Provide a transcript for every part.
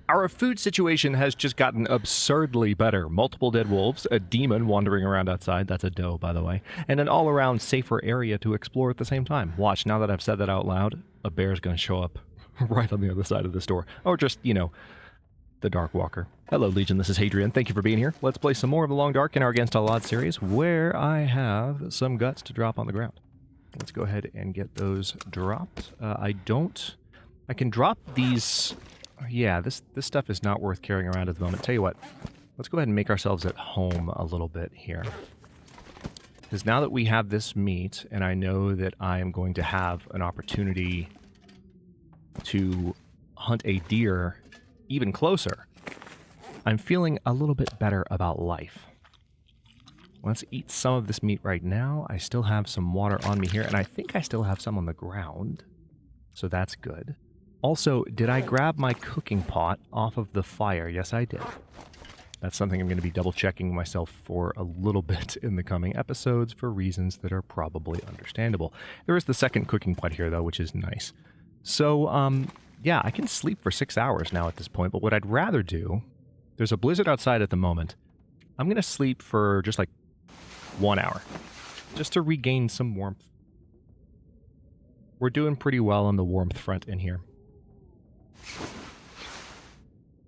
Our food situation has just gotten absurdly better. Multiple dead wolves, a demon wandering around outside, that's a doe, by the way, and an all-around safer area to explore at the same time. Watch, now that I've said that out loud, a bear's going to show up right on the other side of this door. Or just, you know, the Dark Walker. Hello, Legion, this is Hadrian. Thank you for being here. Let's play some more of the Long Dark in our Against All Odds series, where I have some guts to drop on the ground. Let's go ahead and get those dropped. I can drop these... Yeah, this stuff is not worth carrying around at the moment. Tell you what, let's go ahead and make ourselves at home a little bit here. Because now that we have this meat, and I know that I am going to have an opportunity to hunt a deer even closer, I'm feeling a little bit better about life. Let's eat some of this meat right now. I still have some water on me here, and I think I still have some on the ground. So that's good. Also, did I grab my cooking pot off of the fire? Yes, I did. That's something I'm going to be double-checking myself for a little bit in the coming episodes for reasons that are probably understandable. There is the second cooking pot here, though, which is nice. So, yeah, I can sleep for 6 hours now at this point, but what I'd rather do... There's a blizzard outside at the moment. I'm going to sleep for just, like, 1 hour. Just to regain some warmth. We're doing pretty well on the warmth front in here.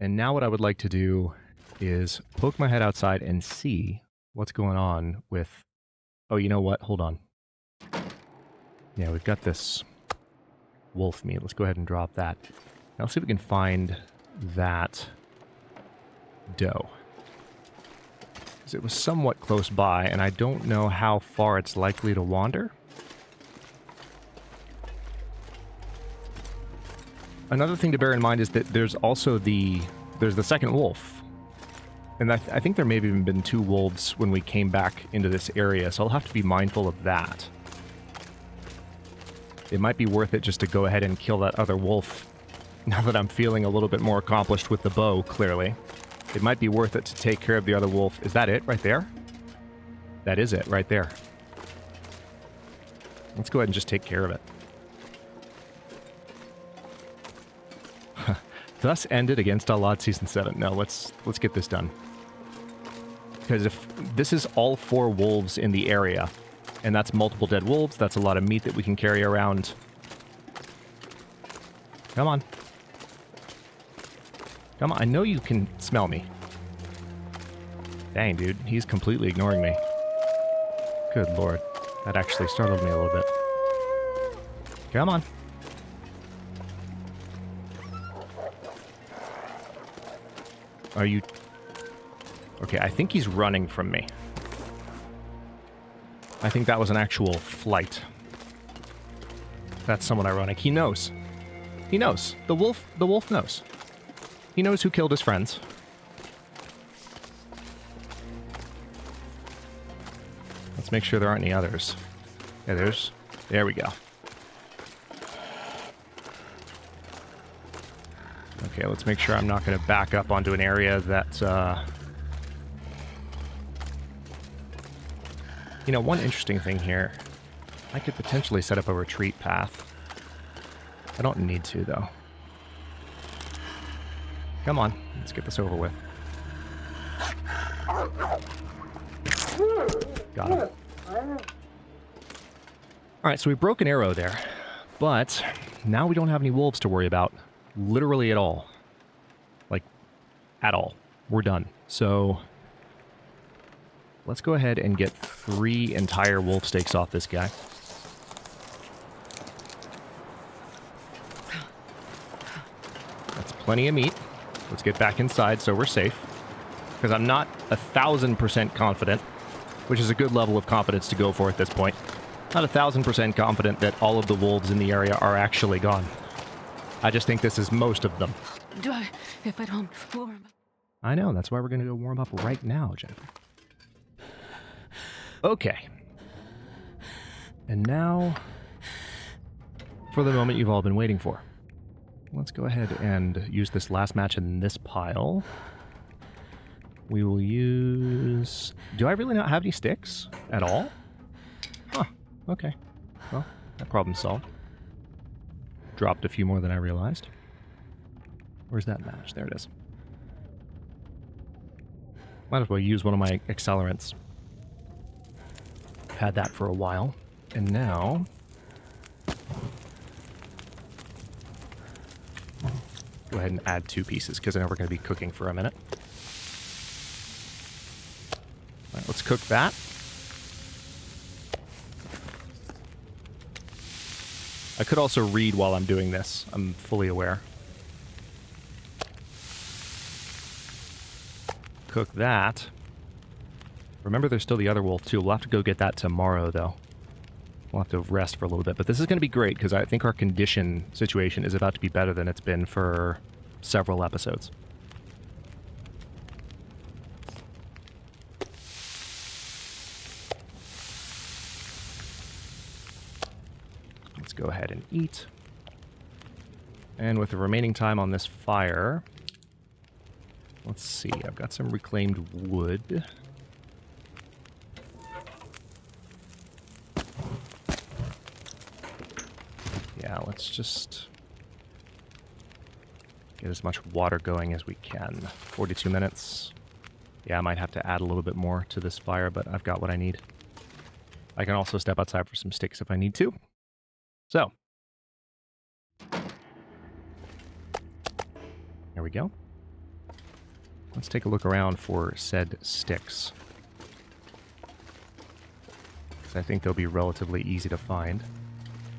And now what I would like to do is poke my head outside and see what's going on with... Oh, you know what? Hold on. Yeah, we've got this wolf meat. Let's go ahead and drop that. Now let's see if we can find that doe. Because it was somewhat close by, and I don't know how far it's likely to wander. Another thing to bear in mind is that there's also the second wolf. And I think there may have even been 2 wolves when we came back into this area, so I'll have to be mindful of that. It might be worth it just to go ahead and kill that other wolf, now that I'm feeling a little bit more accomplished with the bow, clearly. It might be worth it to take care of the other wolf. Is that it right there? That is it right there. Let's go ahead and just take care of it. Thus ended Against All Odds Season 7. No, let's get this done. Because if this is all 4 wolves in the area, and that's multiple dead wolves, that's a lot of meat that we can carry around. Come on. Come on, I know you can smell me. Dang, dude, he's completely ignoring me. Good lord. That actually startled me a little bit. Come on. Are you... Okay, I think he's running from me. I think that was an actual flight. That's somewhat ironic. He knows. He knows. The wolf knows. He knows who killed his friends. Let's make sure there aren't any others. Yeah, there we go. Okay, let's make sure I'm not going to back up onto an area that, You know, one interesting thing here, I could potentially set up a retreat path. I don't need to, though. Come on, let's get this over with. Got him. Alright, so we broke an arrow there, but now we don't have any wolves to worry about. Literally at all. Like, at all. We're done. So, let's go ahead and get 3 entire wolf steaks off this guy. That's plenty of meat. Let's get back inside so we're safe. Because I'm not 1,000% confident, which is a good level of confidence to go for at this point. Not 1,000% confident that all of the wolves in the area are actually gone. I just think this is most of them. If I don't warm... I know, that's why we're going to go warm up right now, Jennifer. Okay. And now, for the moment you've all been waiting for. Let's go ahead and use this last match in this pile. We will use... Do I really not have any sticks at all? Huh, okay. Well, that problem's solved. Dropped a few more than I realized. Where's that match? There it is. Might as well use one of my accelerants. Had that for a while. And now... go ahead and add 2 pieces, because I know we're going to be cooking for a minute. All right, let's cook that. I could also read while I'm doing this. I'm fully aware. Cook that. Remember, there's still the other wolf, too. We'll have to go get that tomorrow, though. We'll have to rest for a little bit. But this is going to be great, because I think our condition situation is about to be better than it's been for several episodes. Let's go ahead and eat. And with the remaining time on this fire... let's see, I've got some reclaimed wood. Yeah, let's just get as much water going as we can. 42 minutes. Yeah, I might have to add a little bit more to this fire, but I've got what I need. I can also step outside for some sticks if I need to. So. There we go. Let's take a look around for said sticks. I think they'll be relatively easy to find.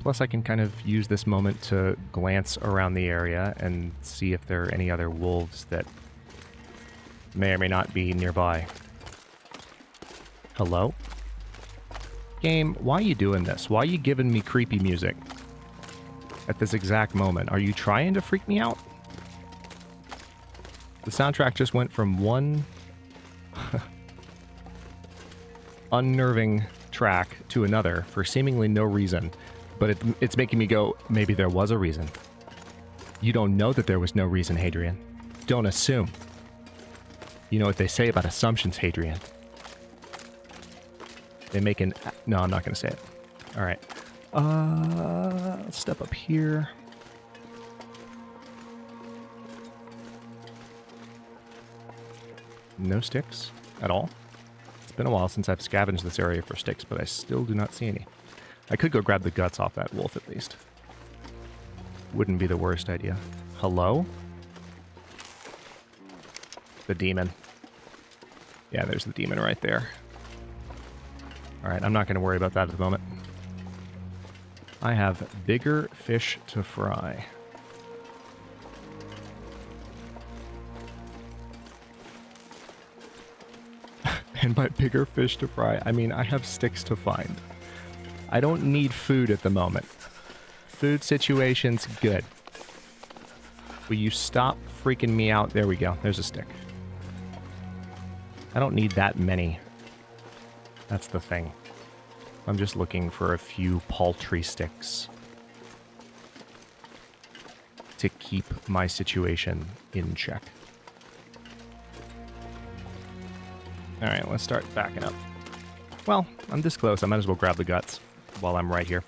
Plus I can kind of use this moment to glance around the area and see if there are any other wolves that may or may not be nearby. Hello? Game, why are you doing this? Why are you giving me creepy music at this exact moment? Are you trying to freak me out? The soundtrack just went from one unnerving track to another for seemingly no reason, but it's making me go, maybe there was a reason. You don't know that there was no reason, Hadrian. Don't assume. You know what they say about assumptions, Hadrian. They make an... no, I'm not going to say it. All right. Let's step up here. No sticks at all. It's been a while since I've scavenged this area for sticks, but I still do not see any. I could go grab the guts off that wolf at least. Wouldn't be the worst idea. Hello? The demon. Yeah, there's the demon right there. Alright, I'm not going to worry about that at the moment. I have bigger fish to fry. And by bigger fish to fry, I mean I have sticks to find. I don't need food at the moment. Food situation's good. Will you stop freaking me out? There we go. There's a stick. I don't need that many. That's the thing. I'm just looking for a few paltry sticks to keep my situation in check. Alright, let's start backing up. Well, I'm this close. I might as well grab the guts while I'm right here.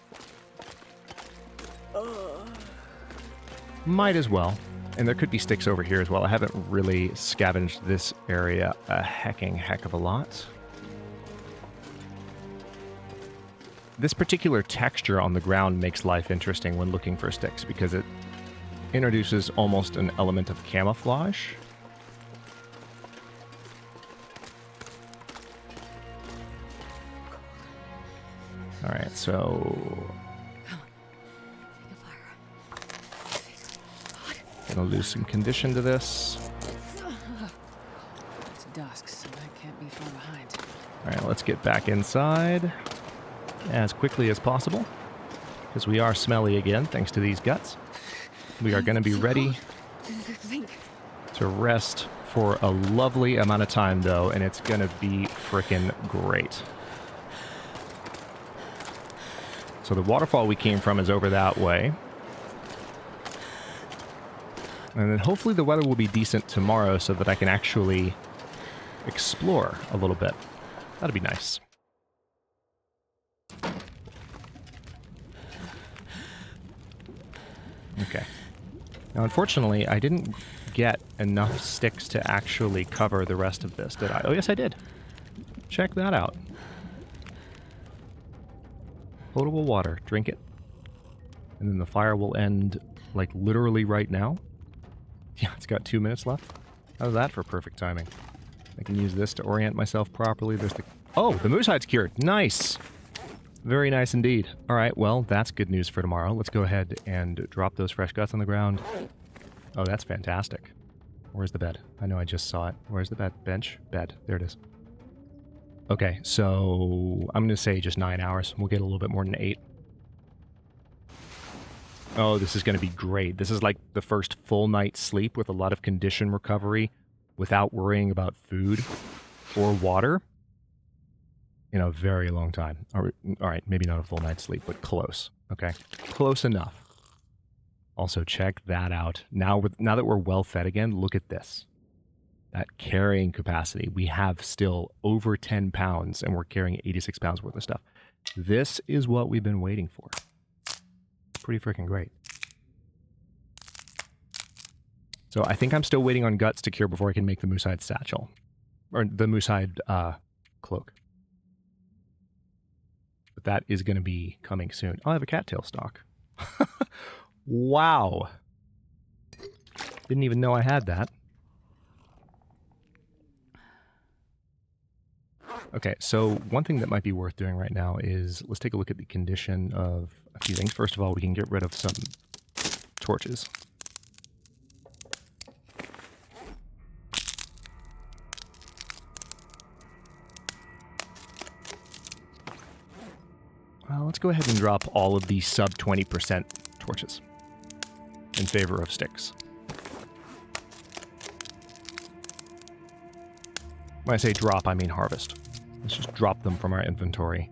Might as well. And there could be sticks over here as well. I haven't really scavenged this area a hecking heck of a lot. This particular texture on the ground makes life interesting when looking for sticks because it introduces almost an element of camouflage. Alright, so... gonna lose some condition to this. It's dusk, so that can't be far behind. Alright, let's get back inside as quickly as possible, because we are smelly again, thanks to these guts. We are gonna be ready to rest for a lovely amount of time, though, and it's gonna be frickin' great. So the waterfall we came from is over that way. And then hopefully the weather will be decent tomorrow so that I can actually explore a little bit. That'd be nice. Okay. Now, unfortunately, I didn't get enough sticks to actually cover the rest of this, did I? Oh, yes, I did. Check that out. Potable water. Drink it. And then the fire will end, like, literally right now. Yeah, it's got 2 minutes left. How's that for perfect timing? I can use this to orient myself properly. There's the... Oh, the moose hide's cured. Nice! Very nice indeed. All right, well, that's good news for tomorrow. Let's go ahead and drop those fresh guts on the ground. Oh, that's fantastic. Where's the bed? I know I just saw it. Where's the bed? Bench? Bed. There it is. Okay, so I'm going to say just 9 hours. We'll get a little bit more than 8. Oh, this is going to be great. This is like the first full night's sleep with a lot of condition recovery without worrying about food or water in a very long time. All right, maybe not a full night's sleep, but close. Okay, close enough. Also, check that out. Now that we're well fed again, look at this. That carrying capacity. We have still over 10 pounds, and we're carrying 86 pounds worth of stuff. This is what we've been waiting for. Pretty freaking great. So I think I'm still waiting on guts to cure before I can make the moose hide satchel. Or the moose hide cloak. But that is going to be coming soon. Oh, I have a cattail stock. Wow. Didn't even know I had that. Okay, so one thing that might be worth doing right now is let's take a look at the condition of a few things. First of all, we can get rid of some torches. Let's go ahead and drop all of the sub 20% torches in favor of sticks. When I say drop, I mean harvest. Let's just drop them from our inventory.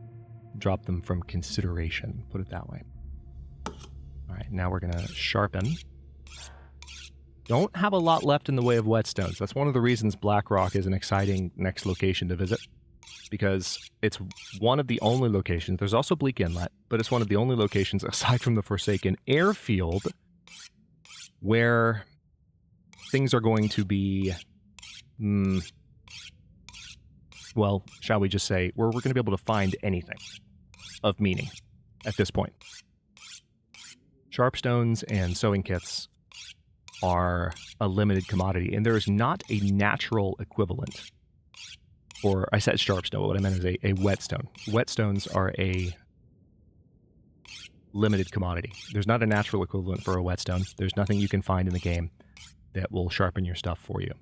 Drop them from consideration, put it that way. Alright, now we're going to sharpen. Don't have a lot left in the way of whetstones. That's one of the reasons Blackrock is an exciting next location to visit. Because it's one of the only locations, there's also Bleak Inlet, but it's one of the only locations, aside from the Forsaken Airfield, where things are going to be, well, shall we just say, where we're going to be able to find anything of meaning at this point. Sharpstones and sewing kits are a limited commodity, and there is not a natural equivalent. Or, I said sharpstone, what I meant is a whetstone. Whetstones are a limited commodity. There's not a natural equivalent for a whetstone. There's nothing you can find in the game that will sharpen your stuff for you.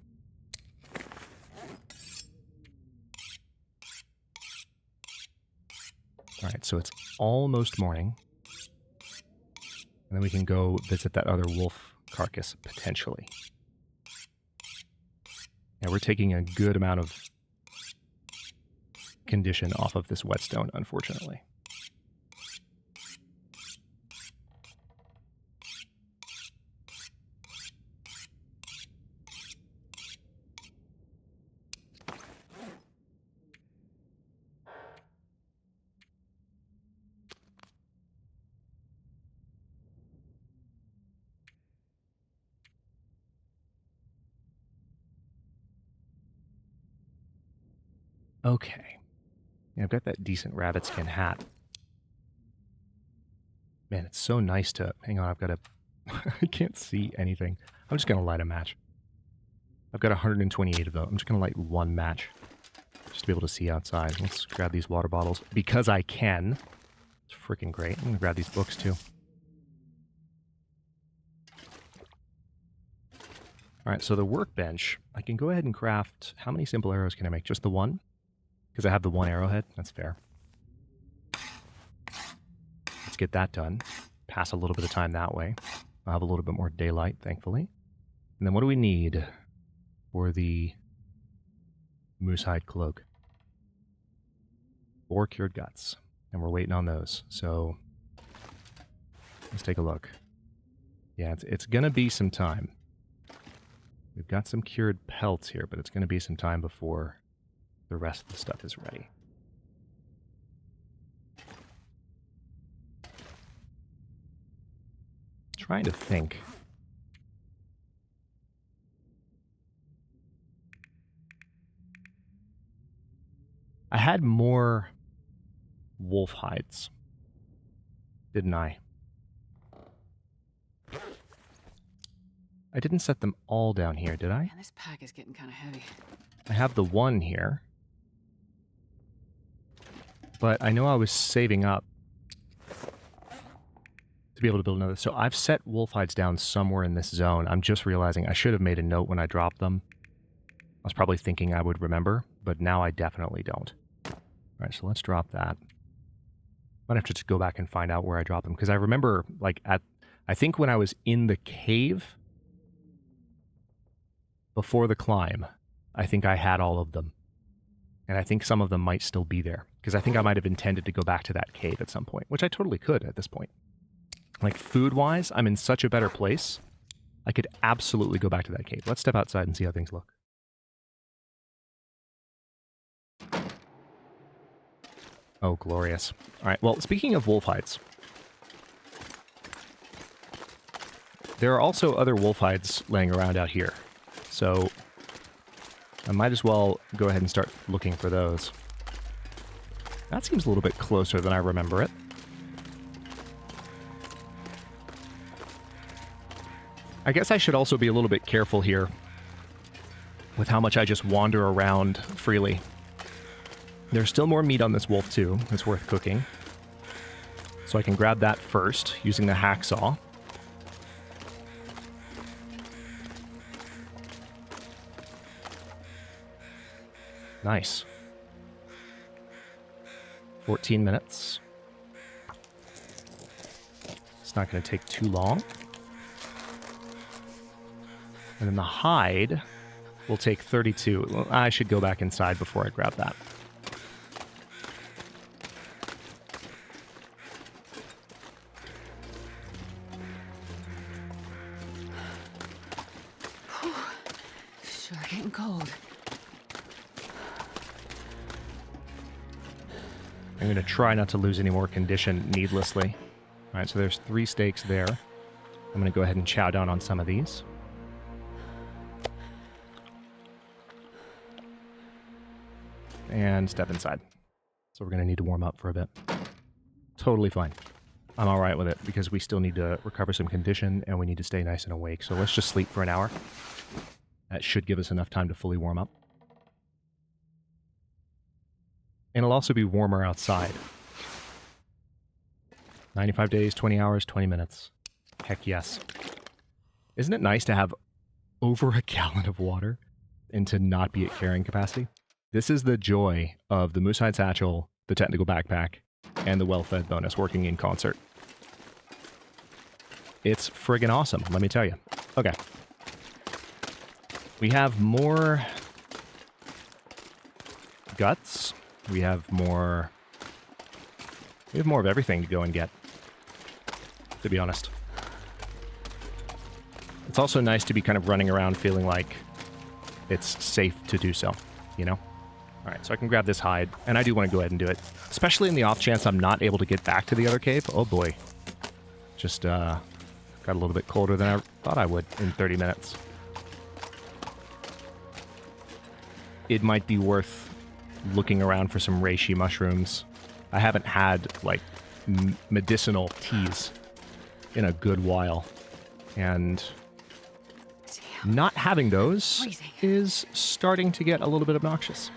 Alright, so it's almost morning. And then we can go visit that other wolf carcass, potentially. Yeah, we're taking a good amount of condition off of this whetstone, unfortunately. Okay. Yeah, I've got that decent rabbit skin hat. Man, it's so nice to... Hang on, I've got to... I can't see anything. I'm just going to light a match. I've got 128 of them. I'm just going to light one match. Just to be able to see outside. Let's grab these water bottles. Because I can. It's freaking great. I'm going to grab these books, too. Alright, so the workbench. I can go ahead and craft... How many simple arrows can I make? Just the one? Because I have the one arrowhead. That's fair. Let's get that done. Pass a little bit of time that way. I'll have a little bit more daylight, thankfully. And then what do we need for the moose hide cloak? 4 cured guts. And we're waiting on those. So let's take a look. Yeah, it's going to be some time. We've got some cured pelts here, but it's going to be some time before the rest of the stuff is ready. Trying to think. I had more wolf hides, didn't I? I didn't set them all down here, did I? Man, this pack is getting kind of heavy. I have the one here. But I know I was saving up to be able to build another. So I've set wolf hides down somewhere in this zone. I'm just realizing I should have made a note when I dropped them. I was probably thinking I would remember, but now I definitely don't. All right, so let's drop that. Might have to just go back and find out where I dropped them, because I remember, like, I think when I was in the cave before the climb, I think I had all of them. And I think some of them might still be there, because I think I might have intended to go back to that cave at some point, which I totally could at this point. Like, food-wise, I'm in such a better place. I could absolutely go back to that cave. Let's step outside and see how things look. Oh, glorious. All right, well, speaking of wolf hides, there are also other wolf hides laying around out here. So I might as well go ahead and start looking for those. That seems a little bit closer than I remember it. I guess I should also be a little bit careful here with how much I just wander around freely. There's still more meat on this wolf, too. It's worth cooking. So I can grab that first, using the hacksaw. Nice. 14 minutes. It's not going to take too long. And then the hide will take 32. Well, I should go back inside before I grab that. Sure getting cold. I'm going to try not to lose any more condition needlessly. All right, so there's 3 steaks there. I'm going to go ahead and chow down on some of these. And step inside. So we're going to need to warm up for a bit. Totally fine. I'm all right with it, because we still need to recover some condition, and we need to stay nice and awake. So let's just sleep for an hour. That should give us enough time to fully warm up. And it'll also be warmer outside. 95 days, 20 hours, 20 minutes. Heck yes. Isn't it nice to have over a gallon of water and to not be at carrying capacity? This is the joy of the Moosehide Satchel, the Technical Backpack, and the Well-Fed bonus working in concert. It's friggin' awesome, let me tell you. Okay. We have more guts. We have more of everything to go and get, to be honest. It's also nice to be kind of running around feeling like it's safe to do so, you know? All right, so I can grab this hide, and I do want to go ahead and do it, especially in the off chance I'm not able to get back to the other cave. Oh boy. Just got a little bit colder than I thought I would in 30 minutes. It might be worth looking around for some reishi mushrooms. I haven't had, like, medicinal teas in a good while. And not having those is starting to get a little bit obnoxious.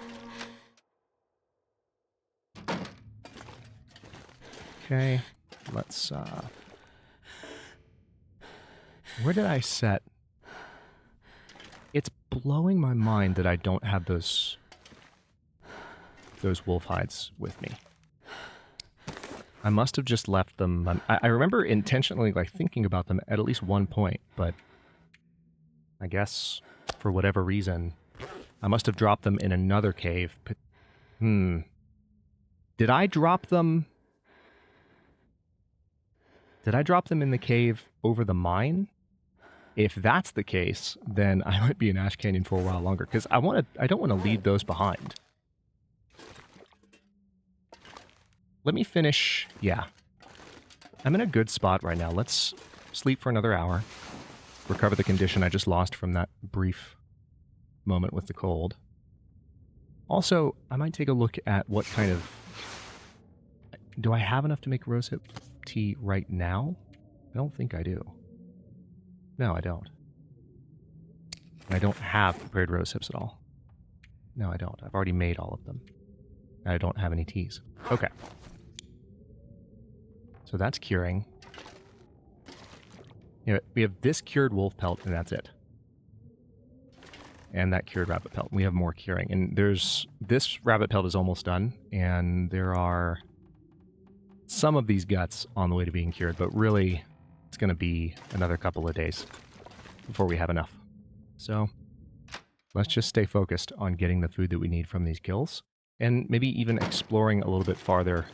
Okay, let's, where did I set? It's blowing my mind that I don't have those wolf hides with me. I must have just left them. I remember intentionally, like, thinking about them at least one point, but I guess for whatever reason, I must have dropped them in another cave. Did I drop them? Did I drop them in the cave over the mine? If that's the case, then I might be in Ash Canyon for a while longer, because I don't want to leave those behind. Let me finish. Yeah. I'm in a good spot right now. Let's sleep for another hour. Recover the condition I just lost from that brief moment with the cold. Also, I might take a look at what kind of... Do I have enough to make rosehip tea right now? I don't think I do. No, I don't. I don't have prepared rosehips at all. No, I don't. I've already made all of them. And I don't have any teas. Okay. So that's curing. You know, we have this cured wolf pelt, and that's it. And that cured rabbit pelt. We have more curing. And there's... This rabbit pelt is almost done, and there are some of these guts on the way to being cured, but really it's going to be another couple of days before we have enough. So let's just stay focused on getting the food that we need from these kills, and maybe even exploring a little bit farther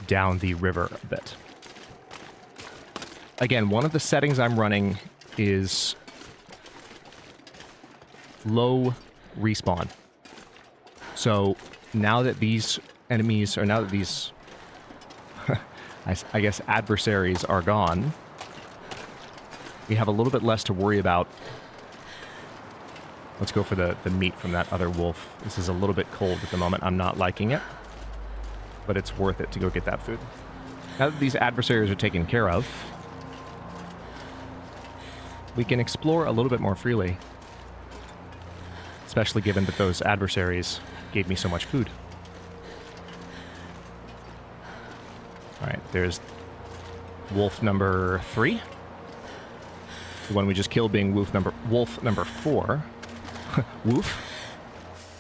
down the river a bit. Again, one of the settings I'm running is low respawn. So now that these enemies, or now that these, I guess, adversaries are gone, we have a little bit less to worry about. Let's go for the meat from that other wolf. This is a little bit cold at the moment. I'm not liking it, but it's worth it to go get that food. Now that these adversaries are taken care of, we can explore a little bit more freely, especially given that those adversaries gave me so much food. Alright, there's wolf number 3. The one we just killed being wolf number 4. Woof.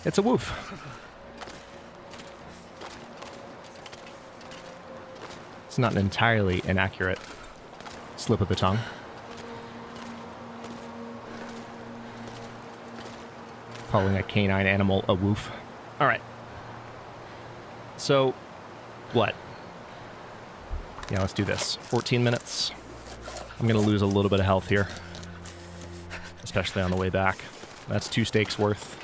It's a woof. It's not an entirely inaccurate slip of the tongue. Calling a canine animal a woof. Alright. So, what? Yeah, let's do this. 14 minutes. I'm going to lose a little bit of health here. Especially on the way back. That's 2 steaks worth.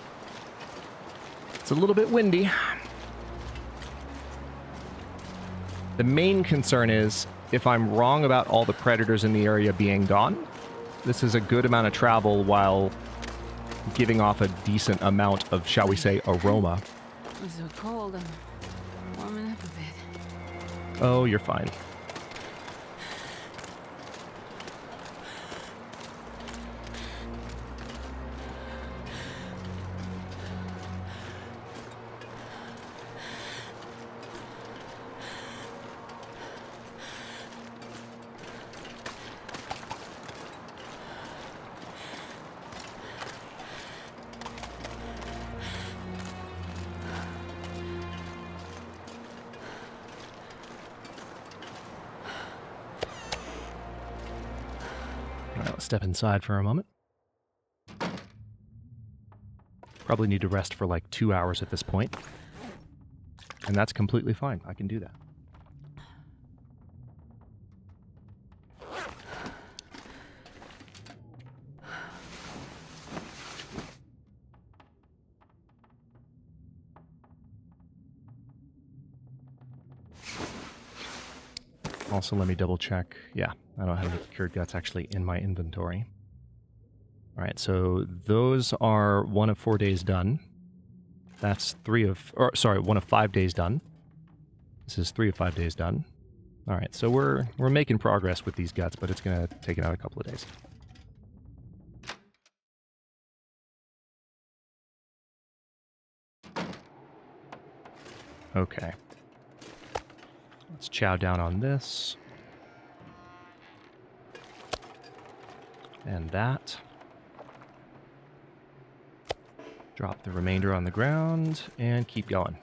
It's a little bit windy. The main concern is, if I'm wrong about all the predators in the area being gone, this is a good amount of travel while giving off a decent amount of, shall we say, aroma. It's so cold. I'm warming up a bit. Oh, you're fine. Step inside for a moment. Probably need to rest for like 2 hours at this point. And that's completely fine. I can do that. Also, let me double check. Yeah, I don't have any cured guts actually in my inventory. All right, so those are 1 of 4 days done. That's 1 of 5 days done. This is 3 of 5 days done. All right, so we're making progress with these guts, but it's going to take another couple of days. Okay. Let's chow down on this. And that. Drop the remainder on the ground and keep going.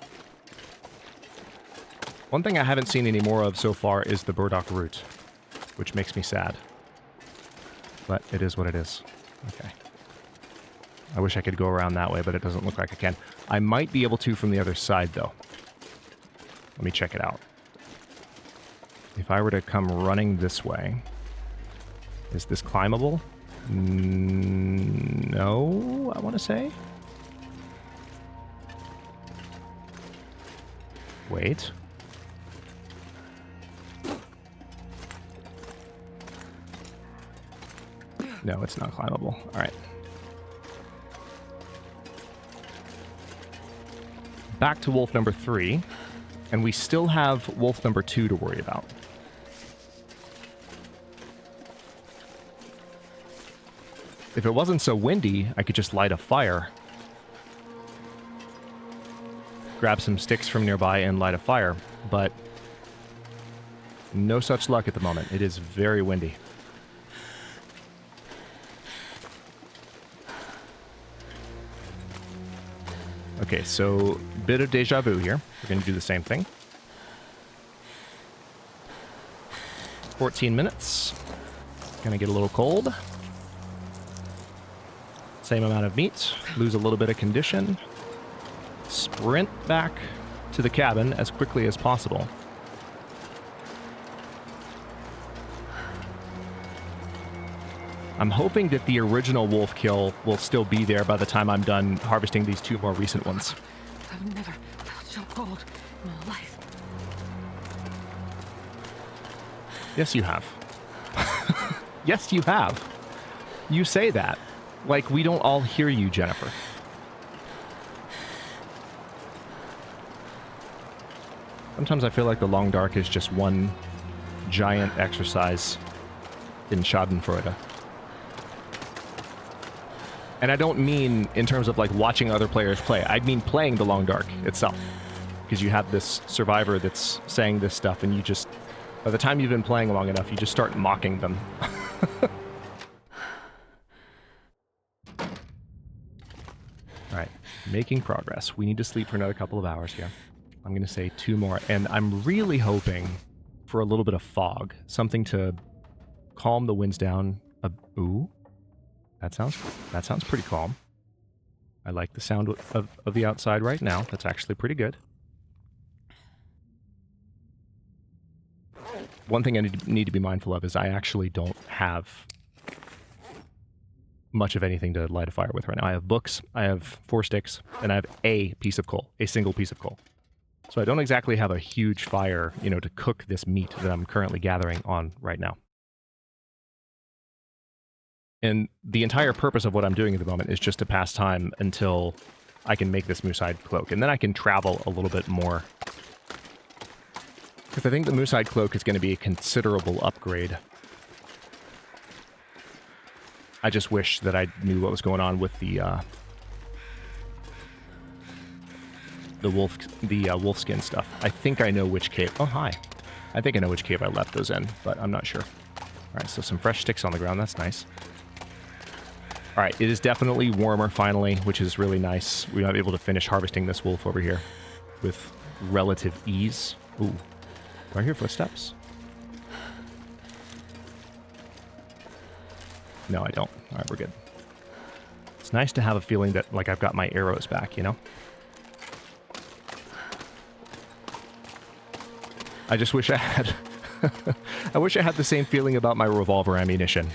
One thing I haven't seen any more of so far is the burdock root, which makes me sad. But it is what it is. Okay. I wish I could go around that way, but it doesn't look like I can. I might be able to from the other side, though. Let me check it out. If I were to come running this way, is this climbable? No, I want to say. Wait. No, it's not climbable. All right. Back to wolf number 3, and we still have wolf number 2 to worry about. If it wasn't so windy, I could just light a fire. Grab some sticks from nearby and light a fire, but no such luck at the moment. It is very windy. Okay, so bit of deja vu here. We're going to do the same thing. 14 minutes. Gonna get a little cold. Same amount of meat. Lose a little bit of condition. Sprint back to the cabin as quickly as possible. I'm hoping that the original wolf kill will still be there by the time I'm done harvesting these 2 more recent ones. I've never felt so cold in my life. Yes, you have. Yes, you have. You say that. Like we don't all hear you, Jennifer. Sometimes I feel like the Long Dark is just one giant exercise in Schadenfreude. And I don't mean in terms of like watching other players play. I mean playing the Long Dark itself. Because you have this survivor that's saying this stuff and you just, by the time you've been playing long enough, you just start mocking them. Alright, making progress. We need to sleep for another couple of hours here. I'm going to say 2 more. And I'm really hoping for a little bit of fog. Something to calm the winds down. Ooh. That sounds pretty calm. I like the sound of the outside right now. That's actually pretty good. One thing I need to be mindful of is I actually don't have much of anything to light a fire with right now. I have books, I have 4 sticks, and I have a piece of coal. A single piece of coal. So I don't exactly have a huge fire, you know, to cook this meat that I'm currently gathering on right now. And the entire purpose of what I'm doing at the moment is just to pass time until I can make this moose-hide cloak. And then I can travel a little bit more. Because I think the moose-hide cloak is going to be a considerable upgrade. I just wish that I knew what was going on with the wolf skin stuff. I think I know which cave. Oh, hi. I think I know which cave I left those in, but I'm not sure. All right, so some fresh sticks on the ground. That's nice. All right, it is definitely warmer finally, which is really nice. We might be able to finish harvesting this wolf over here with relative ease. Ooh, do I hear footsteps? No, I don't. All right, we're good. It's nice to have a feeling that, like, I've got my arrows back, you know? I just wish I had... I wish I had the same feeling about my revolver ammunition.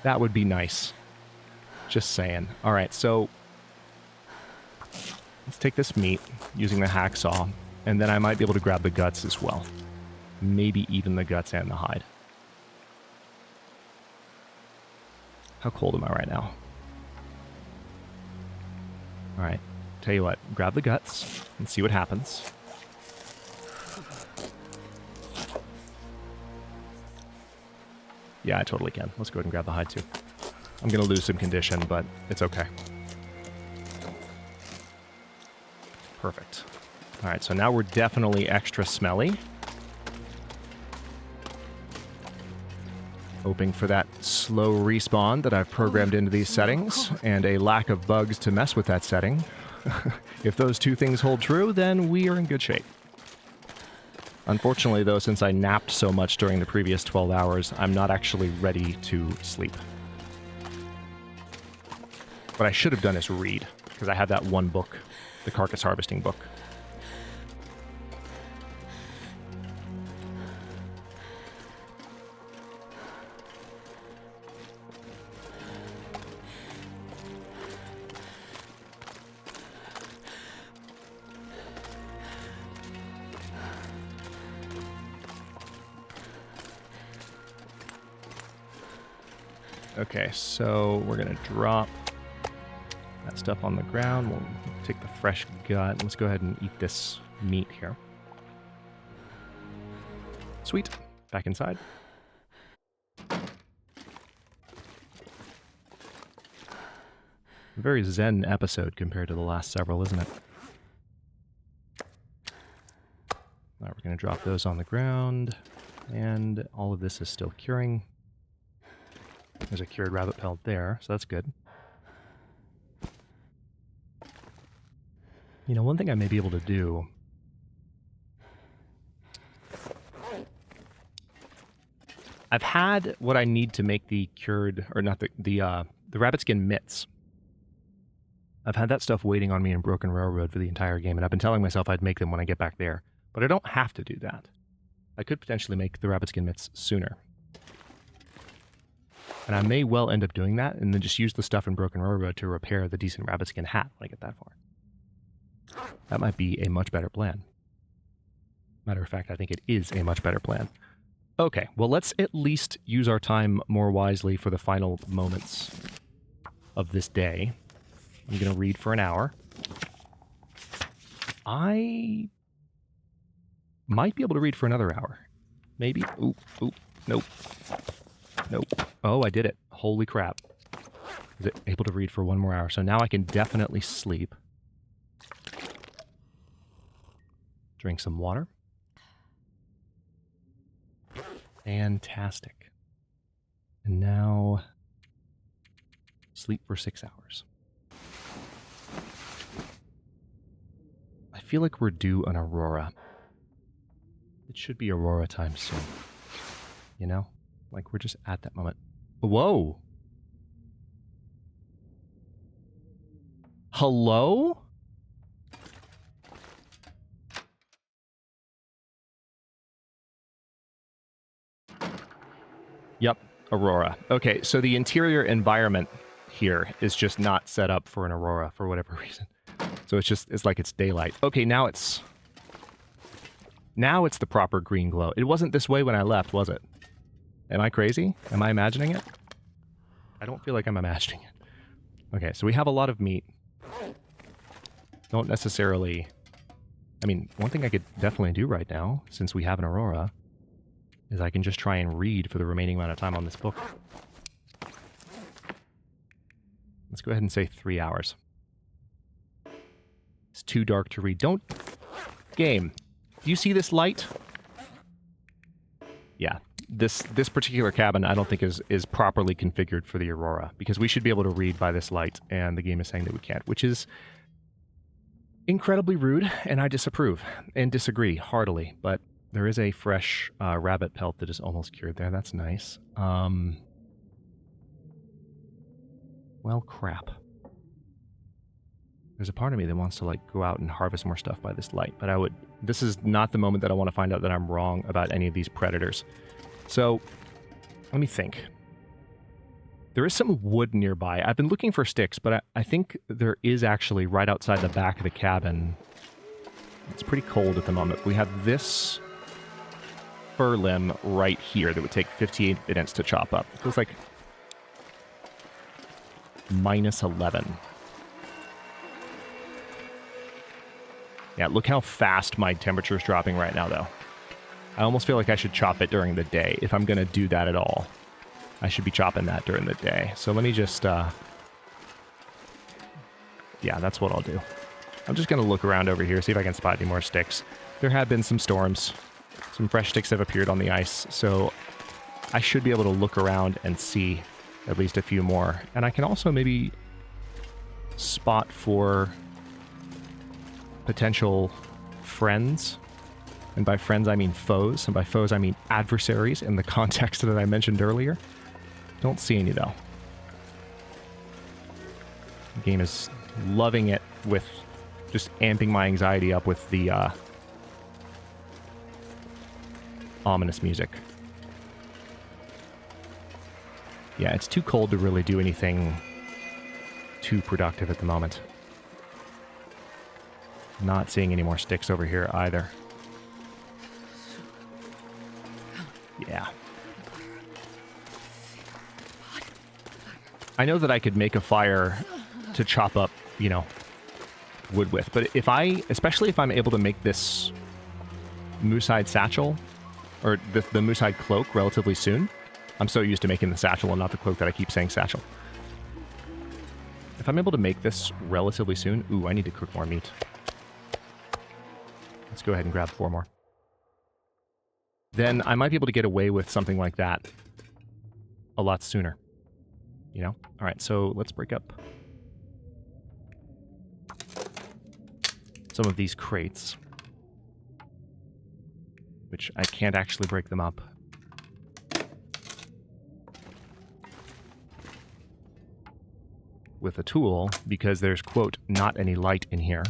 That would be nice. Just saying. All right, so let's take this meat using the hacksaw, and then I might be able to grab the guts as well. Maybe even the guts and the hide. How cold am I right now? All right, tell you what, grab the guts and see what happens. Yeah, I totally can. Let's go ahead and grab the hide too. I'm going to lose some condition, but it's okay. Perfect. All right, so now we're definitely extra smelly. Hoping for that slow respawn that I've programmed into these settings, and a lack of bugs to mess with that setting. If those 2 things hold true, then we are in good shape. Unfortunately, though, since I napped so much during the previous 12 hours, I'm not actually ready to sleep. What I should have done is read, because I have that one book, the carcass harvesting book. Okay, so we're going to drop that stuff on the ground. We'll take the fresh gut. Let's go ahead and eat this meat here. Sweet. Back inside. A very zen episode compared to the last several, isn't it? Now we're going to drop those on the ground. And all of this is still curing. There's a cured rabbit pelt there, so that's good. You know, one thing I may be able to do... I've had what I need to make the cured, or not the rabbit skin mitts. I've had that stuff waiting on me in Broken Railroad for the entire game, and I've been telling myself I'd make them when I get back there. But I don't have to do that. I could potentially make the rabbit skin mitts sooner. And I may well end up doing that, and then just use the stuff in Broken Railroad to repair the decent rabbit skin hat when I get that far. That might be a much better plan. Matter of fact, I think it is a much better plan. Okay, well, let's at least use our time more wisely for the final moments of this day. I'm going to read for an hour. I might be able to read for another hour. Maybe. Oop, nope. Nope. Oh, I did it. Holy crap. Is it able to read for one more hour? So now I can definitely sleep. Drink some water. Fantastic. And now sleep for 6 hours. I feel like we're due an Aurora. It should be Aurora time soon. You know? Like, we're just at that moment. Whoa! Hello? Yep, Aurora. Okay, so the interior environment here is just not set up for an Aurora for whatever reason. So it's like it's daylight. Okay, now it's the proper green glow. It wasn't this way when I left, was it? Am I crazy? Am I imagining it? I don't feel like I'm imagining it. Okay, so we have a lot of meat. Don't necessarily... I mean, one thing I could definitely do right now, since we have an Aurora, is I can just try and read for the remaining amount of time on this book. Let's go ahead and say 3 hours. It's too dark to read. Don't... Game. Do you see this light? Yeah. This particular cabin I don't think is properly configured for the Aurora, because we should be able to read by this light, and the game is saying that we can't, which is incredibly rude, and I disapprove and disagree heartily, but there is a fresh rabbit pelt that is almost cured there. That's nice. Well, crap. There's a part of me that wants to, like, go out and harvest more stuff by this light, but this is not the moment that I want to find out that I'm wrong about any of these predators. So, let me think. There is some wood nearby. I've been looking for sticks, but I think there is actually right outside the back of the cabin. It's pretty cold at the moment. We have this fir limb right here that would take 58 minutes to chop up. It feels like minus 11. Yeah, look how fast my temperature is dropping right now, though. I almost feel like I should chop it during the day. If I'm going to do that at all, I should be chopping that during the day. So let me just... yeah, that's what I'll do. I'm just going to look around over here, see if I can spot any more sticks. There have been some storms. Some fresh sticks have appeared on the ice, so I should be able to look around and see at least a few more. And I can also maybe spot for potential friends. And by friends, I mean foes. And by foes, I mean adversaries in the context that I mentioned earlier. Don't see any, though. The game is loving it with just amping my anxiety up with the ominous music. Yeah, it's too cold to really do anything too productive at the moment. Not seeing any more sticks over here either. Yeah. I know that I could make a fire to chop up, you know, wood with, but especially if I'm able to make this moose-hide satchel, or the moose-hide cloak relatively soon. I'm so used to making the satchel and not the cloak that I keep saying satchel. If I'm able to make this relatively soon... Ooh, I need to cook more meat. Let's go ahead and grab 4 more. Then I might be able to get away with something like that a lot sooner. You know? Alright, so let's break up some of these crates, which I can't actually break them up. With a tool, because there's, quote, not any light in here.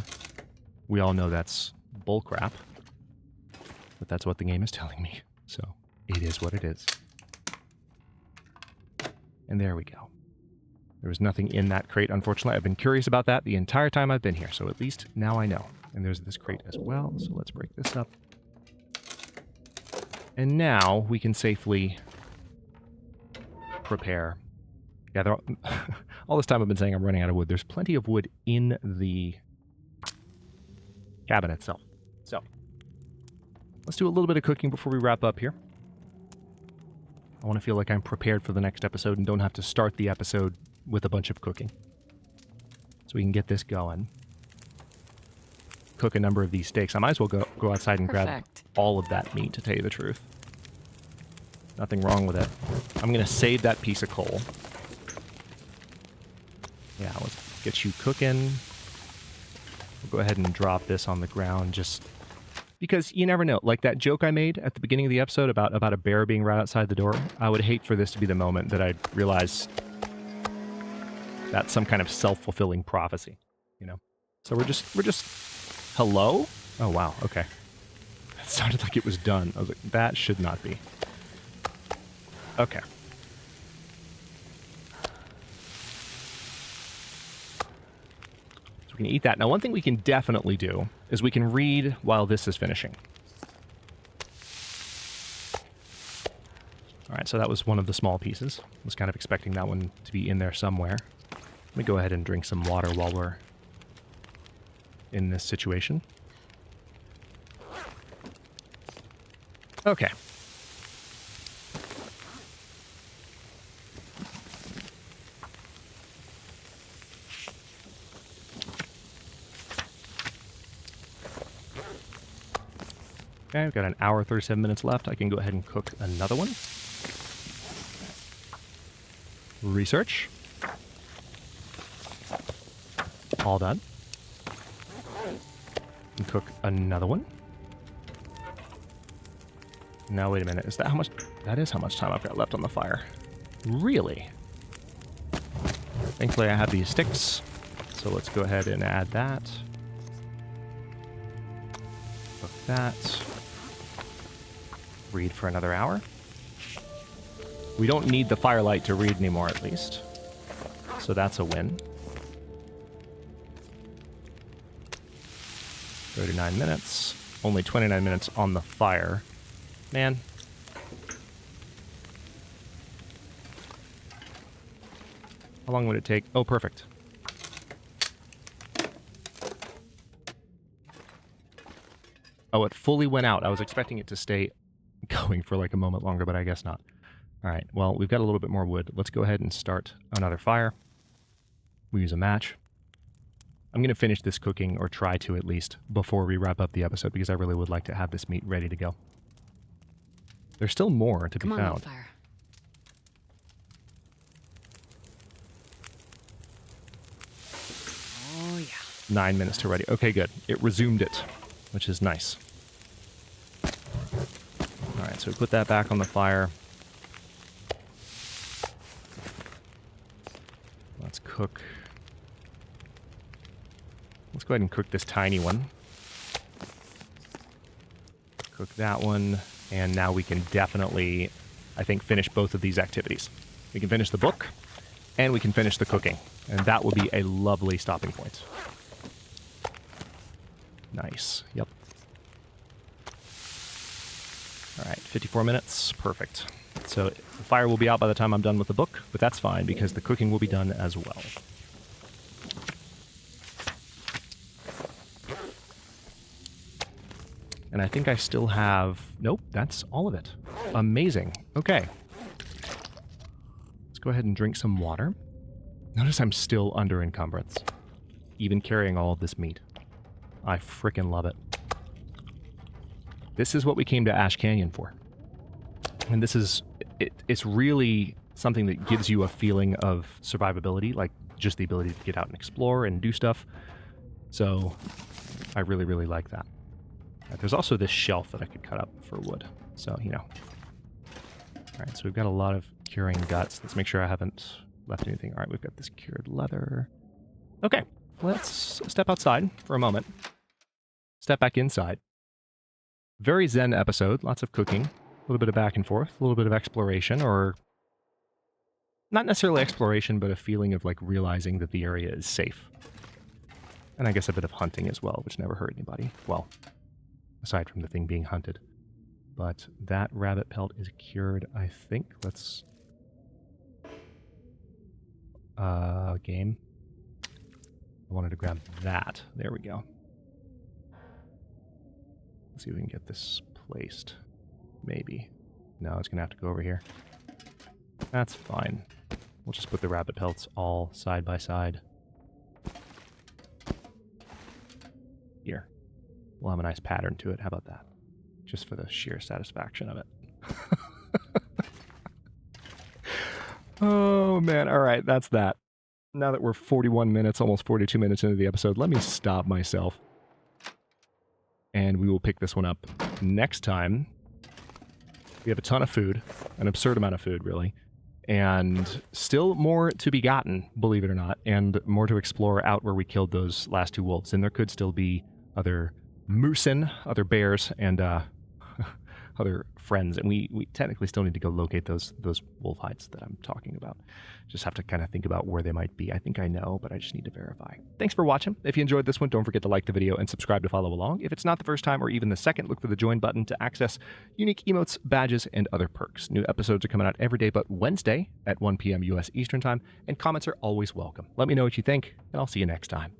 We all know that's bullcrap, but that's what the game is telling me, so it is what it is. And there we go. There was nothing in that crate, unfortunately. I've been curious about that the entire time I've been here, so at least now I know. And there's this crate as well, so let's break this up. And now we can safely prepare. Yeah, all this time I've been saying I'm running out of wood. There's plenty of wood in the cabin itself. So, let's do a little bit of cooking before we wrap up here. I want to feel like I'm prepared for the next episode and don't have to start the episode with a bunch of cooking. So we can get this going. Cook a number of these steaks. I might as well go outside and grab all of that meat, to tell you the truth. Nothing wrong with it. I'm going to save that piece of coal. Yeah, let's get you cooking. We'll go ahead and drop this on the ground just because you never know. Like that joke I made at the beginning of the episode about a bear being right outside the door. I would hate for this to be the moment that I realize that's some kind of self-fulfilling prophecy, you know? So we're just, hello? Oh, wow, okay. That sounded like it was done. I was like, that should not be. Okay. So we can eat that. Now, one thing we can definitely do is we can read while this is finishing. All right, so that was one of the small pieces. I was kind of expecting that one to be in there somewhere. Let me go ahead and drink some water while we're in this situation. Okay. Okay, we've got an hour, 37 minutes left. I can go ahead and cook another one. Research. All done. And cook another one. Now, wait a minute. Is that how much? That is how much time I've got left on the fire. Really? Thankfully, I have these sticks. So let's go ahead and add that. Cook that. Read for another hour. We don't need the firelight to read anymore, at least. So that's a win. 39 minutes. Only 29 minutes on the fire. Man. How long would it take? Oh, perfect. Oh, it fully went out. I was expecting it to stay going for like a moment longer, but I guess not. All right, well, we've got a little bit more wood. Let's go ahead and start another fire. We use a match. I'm going to finish this cooking, or try to at least, before we wrap up the episode, because I really would like to have this meat ready to go. There's still more to be found. Fire. Oh, yeah. 9 minutes to ready. Okay, good. It resumed it, which is nice. All right, so we put that back on the fire. Let's cook. Let's go ahead and cook this tiny one. Cook that one. And now we can definitely, I think, finish both of these activities. We can finish the book, and we can finish the cooking. And that will be a lovely stopping point. Nice. Yep. All right, 54 minutes. Perfect. So the fire will be out by the time I'm done with the book, but that's fine because the cooking will be done as well. And I think I still have... Nope, that's all of it. Amazing. Okay. Let's go ahead and drink some water. Notice I'm still under encumbrance, even carrying all of this meat. I frickin' love it. This is what we came to Ash Canyon for. And this is... It's really something that gives you a feeling of survivability, like just the ability to get out and explore and do stuff. So I really, really like that. There's also this shelf that I could cut up for wood. So, you know. Alright, so we've got a lot of curing guts. Let's make sure I haven't left anything. Alright, we've got this cured leather. Okay, let's step outside for a moment. Step back inside. Very zen episode. Lots of cooking. A little bit of back and forth. A little bit of exploration, or... not necessarily exploration, but a feeling of, like, realizing that the area is safe. And I guess a bit of hunting as well, which never hurt anybody. Well... aside from the thing being hunted. But that rabbit pelt is cured, I think. Let's... game. I wanted to grab that. There we go. Let's see if we can get this placed. Maybe. No, it's going to have to go over here. That's fine. We'll just put the rabbit pelts all side by side. Here. We'll have a nice pattern to it. How about that? Just for the sheer satisfaction of it. Oh, man. All right, that's that. Now that we're 41 minutes, almost 42 minutes into the episode, let me stop myself. And we will pick this one up next time. We have a ton of food. An absurd amount of food, really. And still more to be gotten, believe it or not. And more to explore out where we killed those last two wolves. And there could still be other... moosin, other bears, and other friends, and we technically still need to go locate those wolf hides that I'm talking about. Just have to kind of think about where they might be. I think I know, but I just need to verify. Thanks for watching. If you enjoyed this one, don't forget to like the video and subscribe to follow along. If it's not the first time or even the second, look for the join button to access unique emotes, badges, and other perks. New episodes are coming out every day but Wednesday at 1 p.m. U.S. Eastern Time, and comments are always welcome. Let me know what you think, and I'll see you next time.